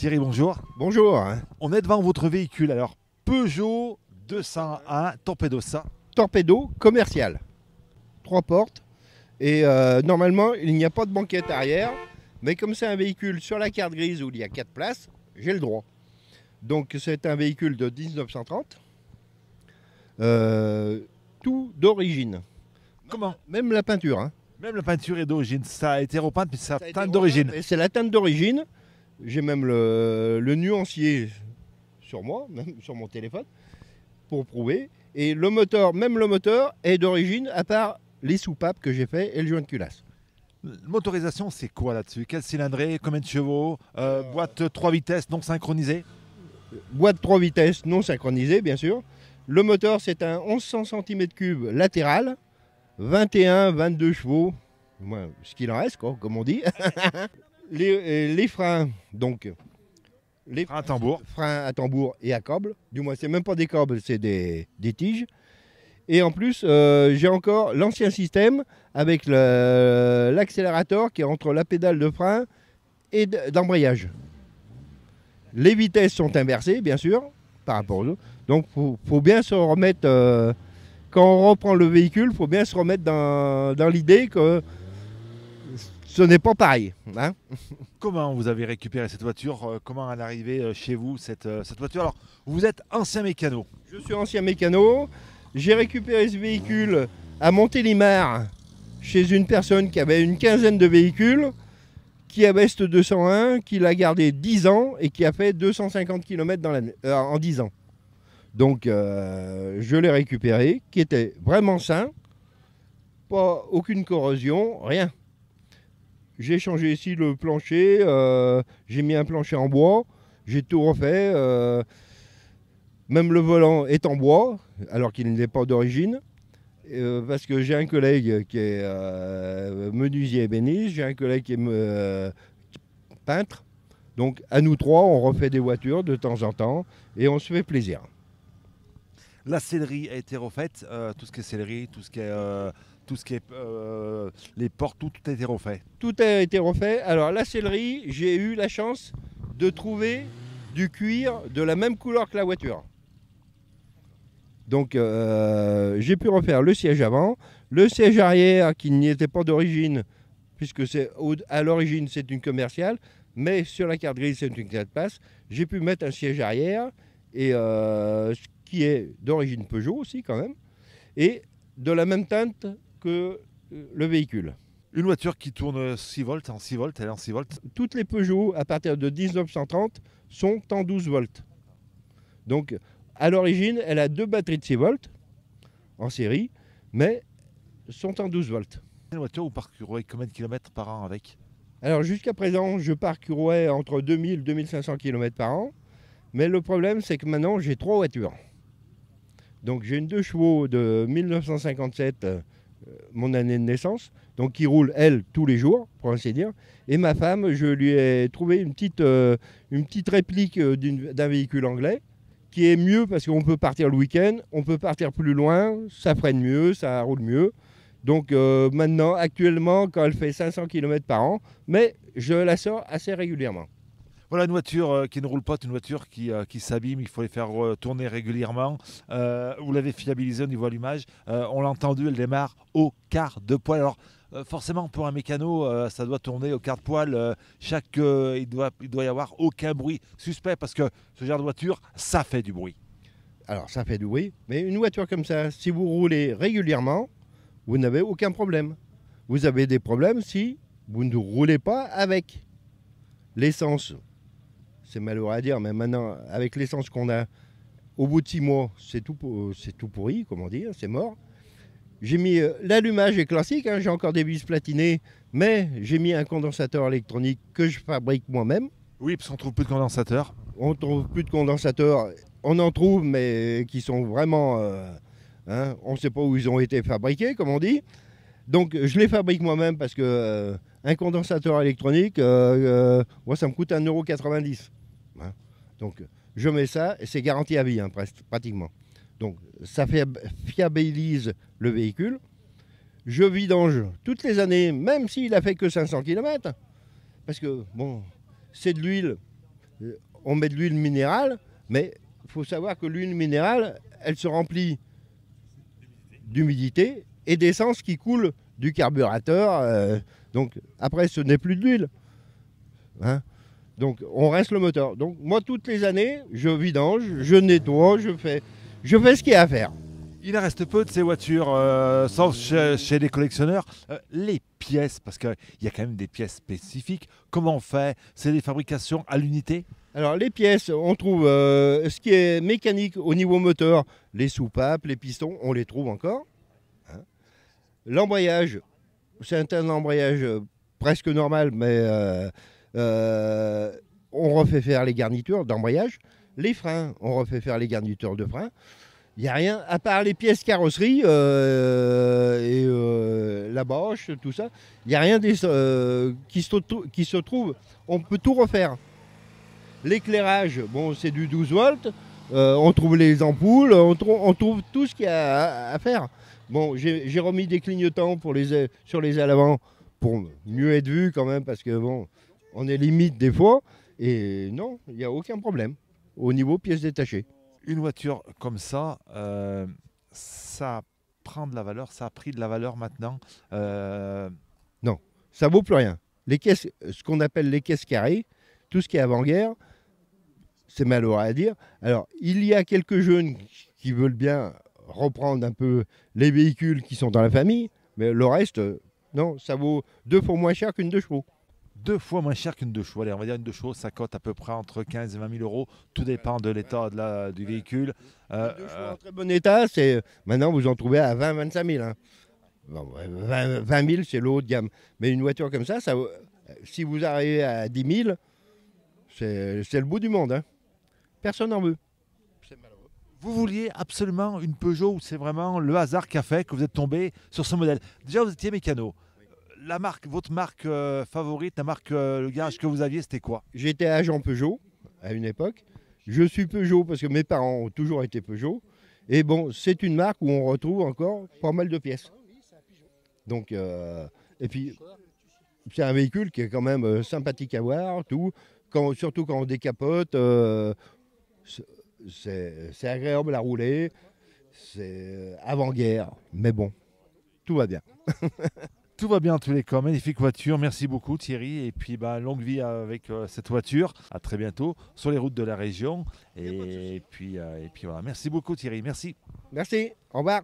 Thierry, bonjour. Bonjour. On est devant votre véhicule. Alors, Peugeot 201 Torpedosa. Torpedo commercial. 3 portes. Et normalement, il n'y a pas de banquette arrière. Mais comme c'est un véhicule sur la carte grise où il y a 4 places, j'ai le droit. Donc c'est un véhicule de 1930. Tout d'origine. Comment? Même la peinture. Hein. Même la peinture est d'origine. Ça a été repeint, mais c'est Ça a la été teinte d'origine. repeint, c'est la teinte d'origine. J'ai même le nuancier sur moi, même sur mon téléphone, pour prouver. Et le moteur, même le moteur, est d'origine, à part les soupapes que j'ai fait et le joint de culasse. Motorisation, c'est quoi là-dessus? Quel cylindrée? Combien de chevaux? Boîte 3 vitesses non synchronisée? Boîte 3 vitesses non synchronisée, bien sûr. Le moteur, c'est un 1100 cm3 latéral, 21-22 chevaux, ce qu'il en reste, quoi, comme on dit. les freins, donc, les Frein à tambour. freins à tambour et à câble. Du moins, c'est même pas des câbles, c'est des tiges. Et en plus, j'ai encore l'ancien système avec l'accélérateur qui est entre la pédale de frein et d'embrayage. Les vitesses sont inversées, bien sûr, par rapport aux autres. Donc, il faut bien se remettre, quand on reprend le véhicule, il faut bien se remettre dans l'idée que ce n'est pas pareil. Hein. Comment vous avez récupéré cette voiture? Comment elle est arrivée chez vous, cette voiture? Alors, vous êtes ancien mécano. Je suis ancien mécano. J'ai récupéré ce véhicule à Montélimar chez une personne qui avait une quinzaine de véhicules, qui avait ce 201, qui l'a gardé 10 ans et qui a fait 250 km en 10 ans. Donc je l'ai récupéré, qui était vraiment sain, pas aucune corrosion, rien. J'ai changé ici le plancher, j'ai mis un plancher en bois, j'ai tout refait. Même le volant est en bois, alors qu'il n'est pas d'origine. Parce que j'ai un collègue qui est menuisier ébéniste, j'ai un collègue qui est peintre. Donc à nous trois, on refait des voitures de temps en temps et on se fait plaisir. La sellerie a été refaite, tout ce qui est sellerie, tout ce qui est les portes, tout a été refait. Tout a été refait. Alors la sellerie, j'ai eu la chance de trouver du cuir de la même couleur que la voiture. Donc j'ai pu refaire le siège avant, le siège arrière qui n'y était pas d'origine, puisque à l'origine c'est une commerciale, mais sur la carte grise c'est une 4 places. J'ai pu mettre un siège arrière, et qui est d'origine Peugeot aussi quand même, et de la même teinte que le véhicule. Une voiture qui tourne 6 volts, en 6 volts, elle est en 6 volts. Toutes les Peugeot à partir de 1930 sont en 12 volts. Donc à l'origine, elle a 2 batteries de 6 volts en série, mais sont en 12 volts. Une voiture, vous parcourez combien de kilomètres par an avec? Alors jusqu'à présent, je parcourais entre 2000 et 2500 km par an, mais le problème, c'est que maintenant, j'ai 3 voitures. Donc j'ai une 2 chevaux de 1957, mon année de naissance, donc qui roule, elle, tous les jours, pour ainsi dire. Et ma femme, je lui ai trouvé une petite réplique d'un véhicule anglais, qui est mieux parce qu'on peut partir le week-end, on peut partir plus loin, ça freine mieux, ça roule mieux. Donc maintenant, actuellement, quand elle fait 500 km par an, mais je la sors assez régulièrement. Voilà une voiture qui ne roule pas, une voiture qui s'abîme, il faut les faire tourner régulièrement. Vous l'avez fiabilisée au niveau allumage. On l'a entendu, elle démarre au quart de poil. Alors forcément pour un mécano, ça doit tourner au quart de poil. Il doit y avoir aucun bruit suspect parce que ce genre de voiture, ça fait du bruit. Alors ça fait du bruit, mais une voiture comme ça, si vous roulez régulièrement, vous n'avez aucun problème. Vous avez des problèmes si vous ne roulez pas avec l'essence. C'est malheureux à dire, mais maintenant, avec l'essence qu'on a, au bout de 6 mois, c'est tout pourri, comment dire, c'est mort. J'ai mis l'allumage est classique, hein, j'ai encore des vis platinées, mais j'ai mis un condensateur électronique que je fabrique moi-même. Oui, parce qu'on trouve plus de condensateur. On ne trouve plus de condensateurs, on en trouve, mais qui sont vraiment... on ne sait pas où ils ont été fabriqués, comme on dit. Donc je les fabrique moi-même parce que un condensateur électronique, moi ça me coûte 1,90 €. Hein. Donc je mets ça et c'est garanti à vie, hein, pratiquement. Donc ça fiabilise le véhicule. Je vidange toutes les années, même s'il a fait que 500 km. Parce que bon, c'est de l'huile On met de l'huile minérale, mais il faut savoir que l'huile minérale, elle se remplit d'humidité et d'essence qui coule du carburateur. Donc après, ce n'est plus de l'huile. Hein, donc on reste le moteur. Donc moi, toutes les années, je vidange, je nettoie, je fais ce qu'il y a à faire. Il en reste peu de ces voitures, sauf chez les collectionneurs. Les pièces, parce qu'il y a quand même des pièces spécifiques. Comment on fait? C'est des fabrications à l'unité? Alors les pièces, on trouve ce qui est mécanique au niveau moteur, les soupapes, les pistons, on les trouve encore. Hein. L'embrayage, c'est un embrayage presque normal, mais on refait faire les garnitures d'embrayage. Les freins, on refait faire les garnitures de freins. Il n'y a rien, à part les pièces carrosserie et la bâche, tout ça, il n'y a rien qui se trouve. On peut tout refaire. L'éclairage, bon, c'est du 12 volts. On trouve les ampoules, on trouve tout ce qu'il y a à faire. Bon, j'ai remis des clignotants sur les ailes avant pour mieux être vu quand même, parce que bon, on est limite des fois. Et non, il n'y a aucun problème au niveau pièces détachées. Une voiture comme ça, ça prend de la valeur, ça a pris de la valeur maintenant. Non, ça vaut plus rien. Les caisses, ce qu'on appelle les caisses carrées, tout ce qui est avant-guerre, c'est malheureux à dire. Alors, il y a quelques jeunes qui veulent bien reprendre un peu les véhicules qui sont dans la famille, mais le reste, non, ça vaut 2 fois moins cher qu'une 2 chevaux. 2 fois moins cher qu'une 2 chevaux. Allez, on va dire une 2 chevaux, ça cote à peu près entre 15 et 20 000 euros. Tout dépend de l'état du véhicule. Une 2 chevaux en très bon état, maintenant vous en trouvez à 20-25 000. Hein. Bon, 20 000, c'est le haut de gamme. Mais une voiture comme ça, si vous arrivez à 10 000, c'est le bout du monde. Hein. Personne n'en veut. Vous vouliez absolument une Peugeot, ou c'est vraiment le hasard qui a fait que vous êtes tombé sur ce modèle? Déjà, vous étiez mécano. La marque, votre marque favorite, la marque, le garage que vous aviez, c'était quoi? J'étais agent Peugeot à une époque. Je suis Peugeot parce que mes parents ont toujours été Peugeot. Et bon, c'est une marque où on retrouve encore pas mal de pièces. Donc, et puis, c'est un véhicule qui est quand même sympathique à voir, tout. Surtout quand on décapote, c'est agréable à rouler. C'est avant-guerre, mais bon, tout va bien. Tout va bien en tous les cas. Magnifique voiture. Merci beaucoup Thierry. Et puis longue vie avec cette voiture. À très bientôt sur les routes de la région. Et puis voilà. Merci beaucoup Thierry. Merci. Merci. Au revoir.